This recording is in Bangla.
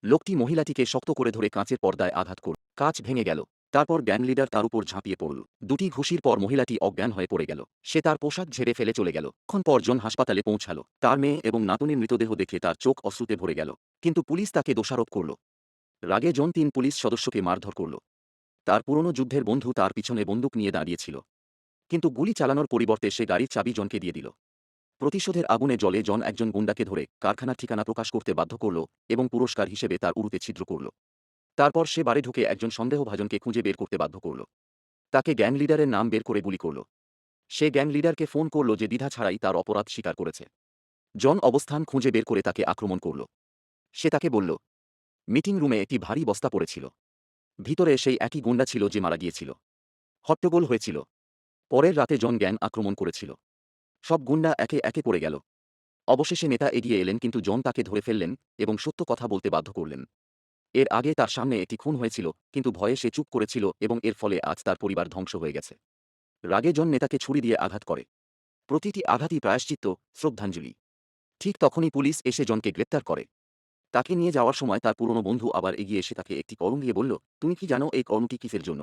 লোকটি মহিলাটিকে শক্ত করে ধরে কাঁচের পর্দায় আঘাত করল। কাঁচ ভেঙে গেল। তারপর গ্যাং লিডার তার উপর ঝাঁপিয়ে পড়ল। দুটি ঘুষির পর মহিলাটি অজ্ঞান হয়ে পড়ে গেল। সে তার পোশাক ঝেড়ে ফেলে চলে গেল। ক্ষণ পর জন হাসপাতালে পৌঁছাল। তার মেয়ে এবং নাতনির মৃতদেহ দেখে তার চোখ অশ্রুতে ভরে গেল। কিন্তু পুলিশ তাকে দোষারোপ করল। রাগে জন ৩ পুলিশ সদস্যকে মারধর করল। তার পুরনো যুদ্ধের বন্ধু তার পিছনে বন্দুক নিয়ে দাঁড়িয়েছিল, কিন্তু গুলি চালানোর পরিবর্তে সে গাড়ির চাবি জনকে দিয়ে দিল। প্রতিশোধের আগুনে জ্বলে জন একজন গুন্ডাকে ধরে কারখানার ঠিকানা প্রকাশ করতে বাধ্য করল এবং পুরস্কার হিসেবে তার উরুতে ছিদ্র করল। তারপর সে বাড়ি ঢুকে একজন সন্দেহভাজনকে খুঁজে বের করতে বাধ্য করল। তাকে গ্যাং লিডারের নাম বের করে গুলি করল। সে গ্যাং লিডারকে ফোন করল যে দ্বিধা ছাড়াই তার অপরাধ স্বীকার করেছে। জন অবস্থান খুঁজে বের করে তাকে আক্রমণ করল। সে তাকে বলল, মিটিং রুমে একটি ভারী বস্তা পড়েছিল। ভিতরে সেই একই গুন্ডা ছিল যে মারা গিয়েছিল। হট্টগোল হয়েছিল। পরের রাতে জন গ্যাং আক্রমণ করেছিল। সব গুন্ডা একে একে পড়ে গেল। অবশেষে নেতা এগিয়ে এলেন, কিন্তু জন তাকে ধরে ফেললেন এবং সত্য কথা বলতে বাধ্য করলেন। এর আগে তার সামনে একটি খুন হয়েছিল, কিন্তু ভয়ে সে চুপ করেছিল এবং এর ফলে আজ তার পরিবার ধ্বংস হয়ে গেছে। রাগে জন নেতাকে ছুরি দিয়ে আঘাত করে। প্রতিটি আঘাতই প্রায়শ্চিত্ত, শ্রদ্ধাঞ্জলি। ঠিক তখনই পুলিশ এসে জনকে গ্রেপ্তার করে। তাকে নিয়ে যাওয়ার সময় তার পুরনো বন্ধু আবার এগিয়ে এসে তাকে একটি কলম দিয়ে বলল, তুমি কি জানো এই কলমটি কিসের জন্য?